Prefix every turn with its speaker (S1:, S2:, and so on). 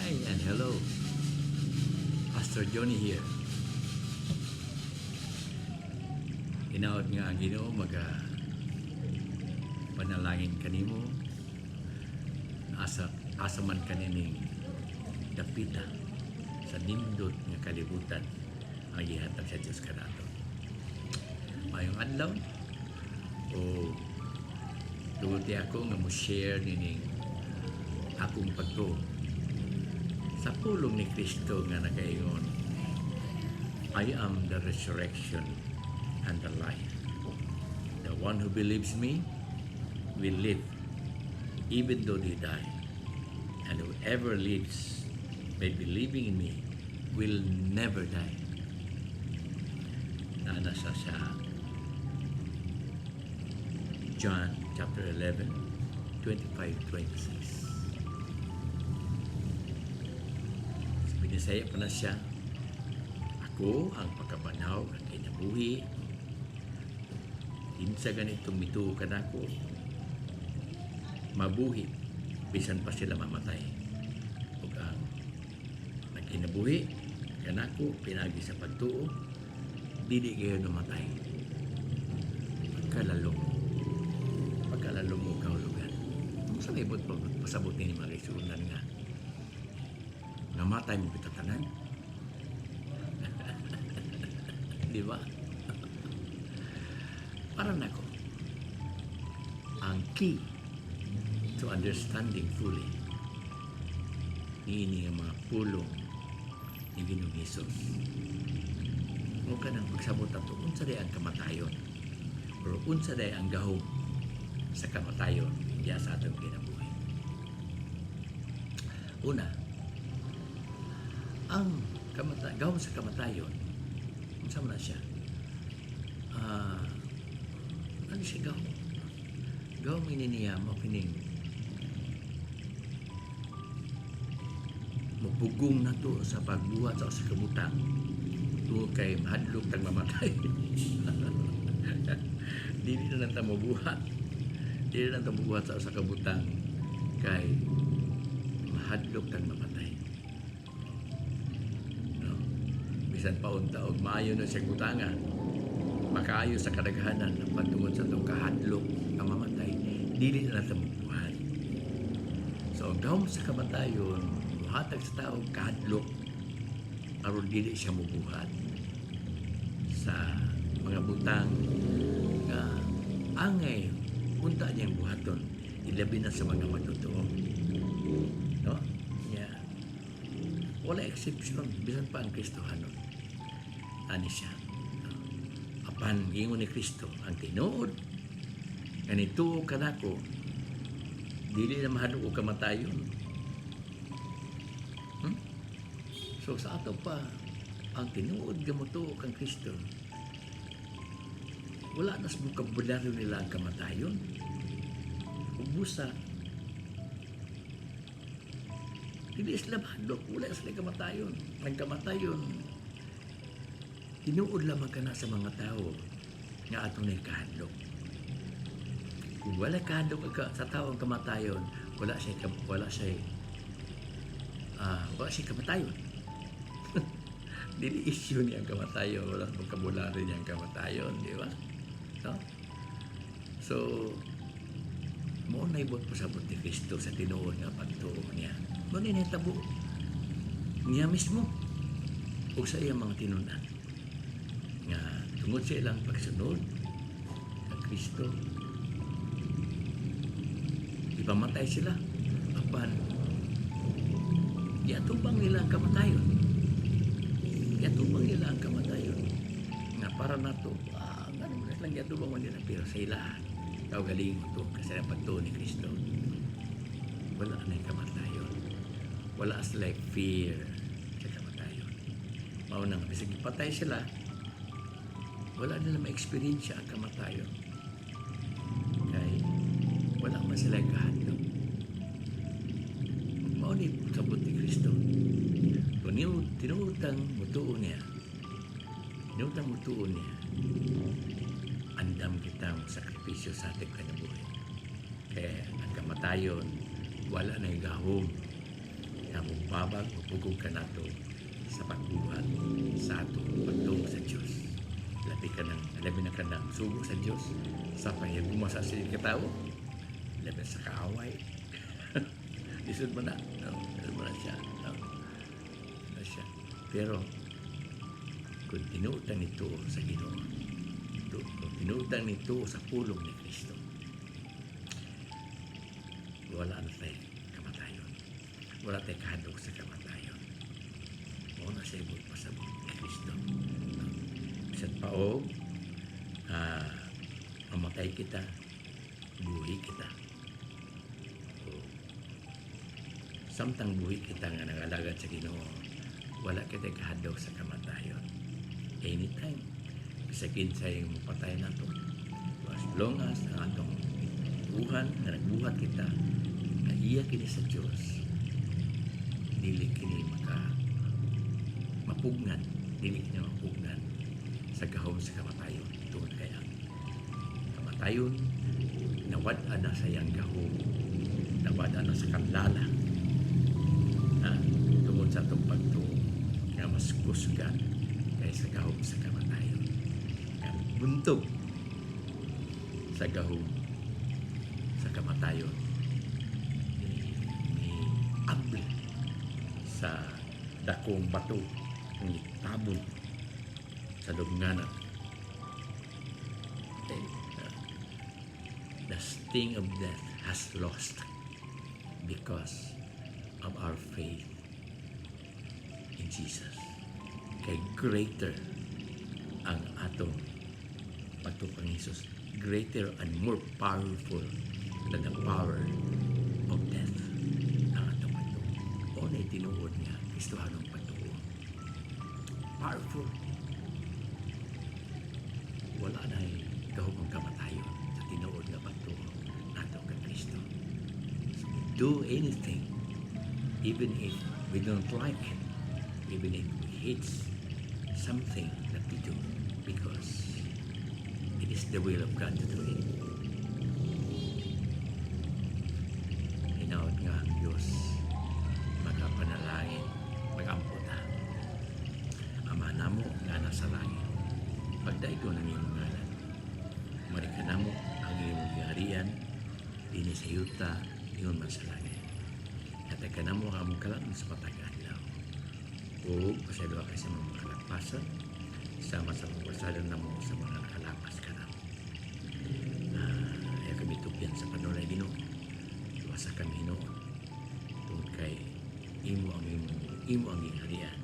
S1: Hi and hello. Pastor Johnny here. Hinaot nga ang Ginoo panalangin kanimo asa man kanining dapita sa nindot nga kalibutan ang gihatag sa Dios kanato. Mayong adlaw o tuguti ako nga mo share nining akong pagtuo sa pulong ni Kristo nga nagaingon, I am the resurrection and the life. The one who believes me will live even though they die. And whoever lives by believing in me will never die. Nasa sa John chapter 11, 25-26. Binisaya pa na siya, ako ang pagkabanaw at kinabuhi. Insa ganitong mituo ka na ko, mabuhi, bisan pa sila mamatay. Ug ang nagkinabuhi, kanako, pinagi sa pagtuo, dili kayo namatay. Pagkalalo mo kahulugan. Sa libot pa, pasabot ni Marisunan nga, namatay mo pitatanan. Di ba? Para nako, ang key to understanding fully niini ang mga pulong ni Ginoong Hesus. Huwag ka nang magsabot ato unsa day ang kamatayon o unsa day ang gahom sa kamatayon diya sa atong kinabuhi. Una, ang gawon sa kamatayon, unsa man na siya? Ano siya gawon? Gawon mo niya mo kining mapugong na to sa pagbuhat sa kabutang. Tuo kay mahadlok tang mamatay. Dili na lang ta mabuhat. Dili na ta mabuhat sa kabutang kay mahadlok tang mamatay. Bisan paunta-og maayo na siya gutangan, makaayo sa kadaghanan ng pagtungod sa itong kahadlok na mamatay, dili na natin mabuhat. So, ang gawon sa kamatayon, muhatag sa tao kahadlok, aron dili siya mabuhat sa mga butang na angay punta niyang buhaton, ilabi na sa mga magtotoo. No? Yeah. Wala exception, bisan pa ang Kristohanon. Ani siya. Apan gingon ni Kristo, ang tinuod ganito kanako, dili na mahadlok og kamatayon. So sa ato pa, ang tinuod gamuto kang Kristo, wala na sa bokabularyo nila ang kamatayon. Ubusa, hindi sila mahadlok, wala sila kamatayon. Ang kamatayon, tinuod lamang ka na sa mga tao nga atong na kahadlok. Kung wala kahadlok sa tao ang kamatayon, wala siya kamatayon. Dili issue niya ang kamatayon, wala vocabulary niya ang kamatayon, di ba? No? So, mo na ibot pasabot ni Kristo sa tinuod nga pagtuo niya. Mo ni nahitabo niya mismo o sa iyang mga tinunan nga tungod sa ilang pagsunod kay Kristo, ipamatay sila apan giatubang nila ang kamatayon. Giatubang nila ang kamatayon nga para nato nga naman lang giatubang man nila, pero sa ilahan ikaw galing ito kasi ang pagtuo ni Kristo, wala na yung kamatayon, wala sila fear sa kamatayon. Maunang bisag ipatay sila, wala nila ma-experience ang kamatayon kay wala man sila kahadlok. Maunang sabot ni Kristo, tinutang mutuo niya, andam kitang sakripisyo sa ating kinabuhi. Kaya ang kamatayon, wala na yung gahom nga mubabag o pugog ka nato sa pagbuhat sa ato pagtungo sa Dios. Labi na ka ng sugo sa Dios sa pahiguma sa sining katao, labi sa kaaway. Lisod mo na. No, lisod mo na siya. No, na siya. Pero kung tinuutang nito sa Ginoo, kung tinuutang nito sa pulong ni Kristo, wala na tayo kamatayon. Wala tayo kahadlok sa kamatayon. Muna sa ibot pasabot ni Kristo. Bisan pa o mamatay kita, buhi kita. O, samtang buhi kita nga nangalagad sa Ginoo, wala kita kahadlok sa kamatayon. Anytime, sa kinsay yung patay nato. As long as ang atong buhan na nagbuhat kita, na iya kini sa Diyos, dili kini mapugnan, dili kini mapugnan sa gahom sa kamatayon. Tungod kaya kamatayon, nawad-an na sa iyang gahom, nawad-an na sa kanlala, tungod sa itong pagtuong nga mas kusgan kaysa gahom sa kamatayon. Ang buntog sa gahom sa kamatayon ni abli sa dakong bato ni tabon sa lubnganan. The sting of death has lost because of our faith in Jesus. Kay greater ang atong pagtupang Jesus, greater and more powerful than the power of death ang atong pagtuo. O na itinuod niya, Kristohanong pagtuo. Powerful. Wala na gahumang kamatayon sa tinuod nga pagtuo nato kay Kristo. So we do anything, even if we don't like it, even if we hate something that we do, because it is the will of God to do it. Hinaot nga ang Diyos magapanalangin, magamputa. Ama namo nga nasa langit, pagdaigo ng iyong ngalan, marika namo ang iyong harian, dini sa yuta, iyon man sa langit. Katay ka namo ang among kalaan sa patag-adlaw. O pasaylo ka sa mga kalagpasan, sama sa pagpasalan namo sa mga nakalapas ka na. Ay kami tupyan sa panulay Ginoo. Tuwasa kami Ginoo. Tungod kay imo ang iyong harian.